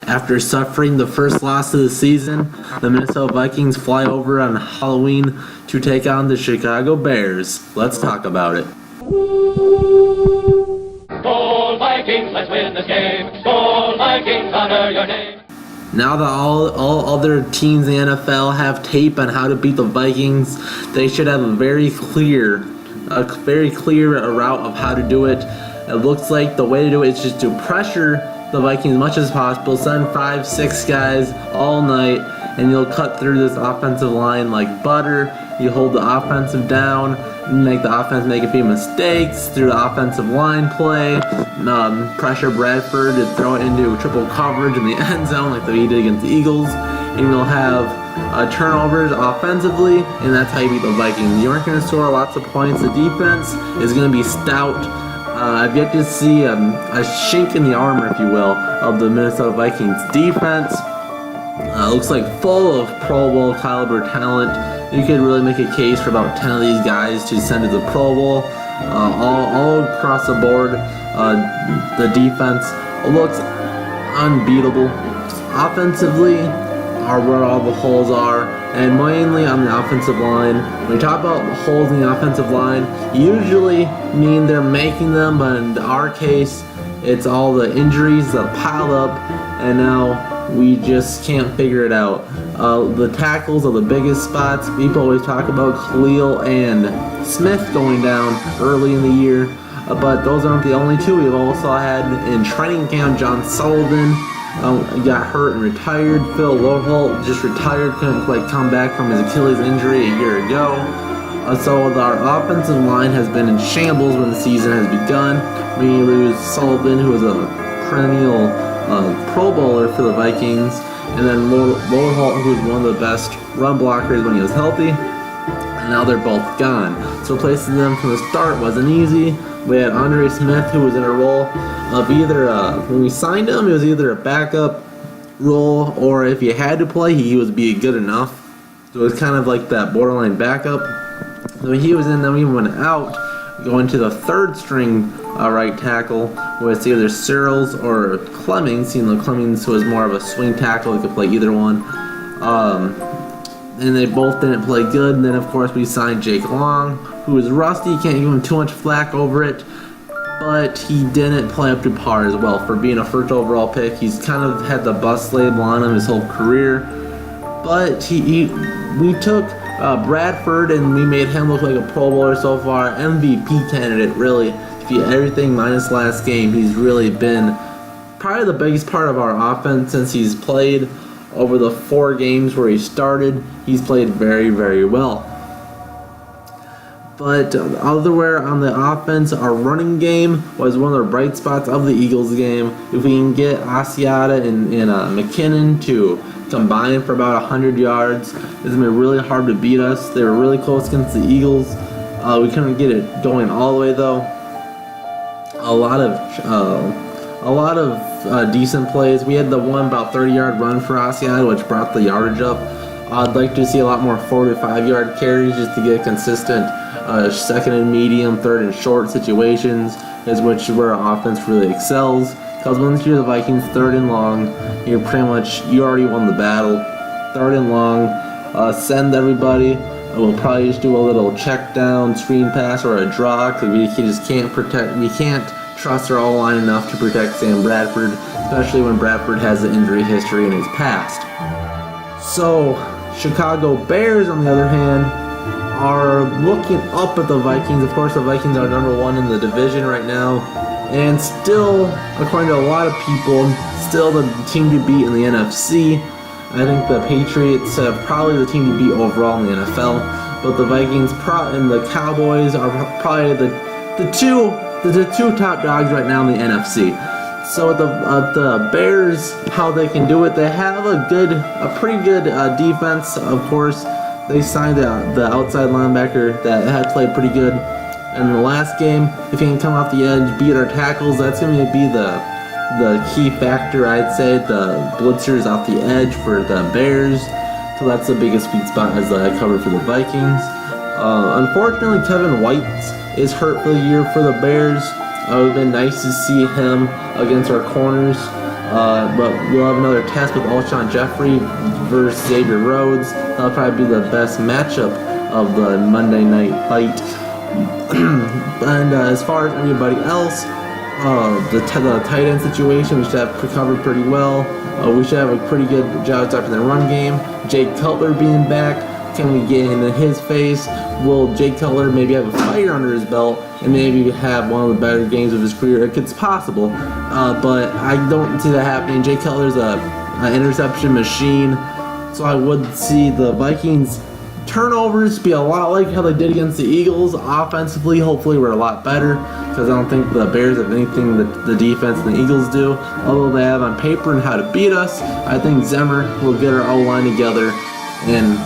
After suffering the first loss of the season, the Minnesota Vikings fly over on Halloween to take on the Chicago Bears. Let's talk about it. Skol Vikings, let's win this game. Skol Vikings, honor your name. Now that all other teams in the NFL have tape on how to beat the Vikings, they should have a very clear route of how to do it. It looks like the way to do it is just to pressure the Vikings as much as possible, send 5-6 guys all night, and you'll cut through this offensive line like butter. You hold the offensive down, make the offense make a few mistakes through the offensive line play, pressure Bradford to throw it into triple coverage in the end zone like he did against the Eagles, and you'll have turnovers offensively, and that's how you beat the Vikings. You aren't going to score lots of points. The defense is going to be stout. I've yet to see a chink in the armor, if you will, of the Minnesota Vikings defense. Looks like full of Pro Bowl caliber talent. You could really make a case for about 10 of these guys to send to the Pro Bowl. All across the board, the defense looks unbeatable. Offensively are where all the holes are, and mainly on the offensive line. When we talk about holes in the offensive line, usually mean they're making them, but in our case, it's all the injuries that piled up, and now we just can't figure it out. The tackles are the biggest spots. People always talk about Khalil and Smith going down early in the year, but those aren't the only two. We've also had in training camp John Sullivan got hurt and retired. Phil Loholt just retired, couldn't quite come back from his Achilles injury a year ago. So our offensive line has been in shambles when the season has begun. We lose Sullivan, who was a perennial Pro Bowler for the Vikings, and then Loholt, who was one of the best run blockers when he was healthy, and now they're both gone. So replacing them from the start wasn't easy. We had Andre Smith, who was in a role of either, when we signed him, it was either a backup role, or if you had to play, he would be good enough. So it was kind of like that borderline backup. So when he was in, then we went out, going to the third string right tackle with either Searles or Clemmings. You know, Clemmings was more of a swing tackle, he could play either one. And they both didn't play good. And then, of course, we signed Jake Long, who was rusty. Can't give him too much flack over it, but he didn't play up to par as well for being a first overall pick. He's kind of had the bust label on him his whole career, but we took Bradford and we made him look like a Pro Bowler so far, MVP candidate really. If you everything minus last game, he's really been probably the biggest part of our offense since he's played. Over the 4 games where he started, he's played very, very well. But elsewhere on the offense, our running game was one of the bright spots of the Eagles game. If we can get Asiata and McKinnon to combine for about 100 yards, it's going to be really hard to beat us. They were really close against the Eagles. We couldn't get it going all the way though. A lot of decent plays. We had the one about 30-yard run for Asiata, which brought the yardage up. I'd like to see a lot more 4 to 5 yard carries just to get consistent second and medium, third and short situations, is where our offense really excels. Because once you're the Vikings, third and long, you already won the battle. Third and long, send everybody. We'll probably just do a little check down, screen pass, or a draw, because we just can't protect. We can't trust our O-line enough to protect Sam Bradford, especially when Bradford has the injury history in his past. So, Chicago Bears, on the other hand, are looking up at the Vikings. Of course, the Vikings are number 1 in the division right now, and still, according to a lot of people, still the team to beat in the NFC. I think the Patriots have probably the team to beat overall in the NFL, but the Vikings and the Cowboys are probably the two top dogs right now in the NFC. So the Bears, how they can do it, they have a pretty good defense. Of course, they signed the outside linebacker that had played pretty good in the last game. If he can come off the edge, beat our tackles, that's going to be the key factor, I'd say. The blitzers off the edge for the Bears. So that's the biggest sweet spot as I covered for the Vikings. Unfortunately, Kevin White is hurt for the year for the Bears. It would have been nice to see him against our corners. But we'll have another test with Alshon Jeffrey versus Xavier Rhodes. That'll probably be the best matchup of the Monday night fight. And as far as anybody else, the tight end situation we should have covered pretty well. We should have a pretty good job stopping the run game. Jake Cutler being back, can we get into his face? Will Jake Cutler maybe have a fire under his belt and maybe have one of the better games of his career? It's possible, but I don't see that happening. Jake Cutler's an interception machine, so I would see the Vikings turnovers be a lot like how they did against the Eagles. Offensively, hopefully we're a lot better, because I don't think the Bears have anything that the defense and the Eagles do, although they have on paper and how to beat us. I think Zimmer will get our O-line together and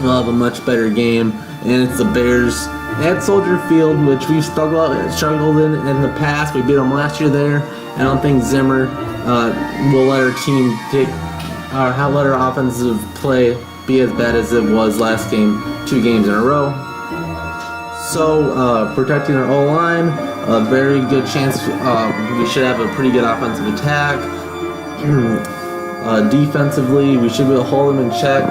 we'll have a much better game. And it's the Bears at Soldier Field, which we've struggled in the past. We beat them last year there. I don't think Zimmer will let our team let our offensive play be as bad as it was last game, 2 games in a row. So protecting our O-line, a very good chance we should have a pretty good offensive attack. Defensively, we should be able to hold them in check.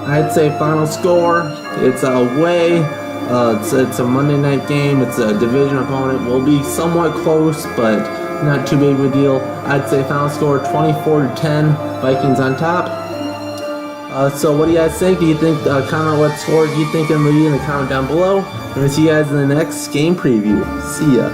I'd say final score, it's away. It's a Monday night game. It's a division opponent. Will be somewhat close, but not too big of a deal. I'd say final score 24-10, Vikings on top. So what do you guys think? Do you think, comment what score do you think in the comment down below. And we'll see you guys in the next game preview. See ya.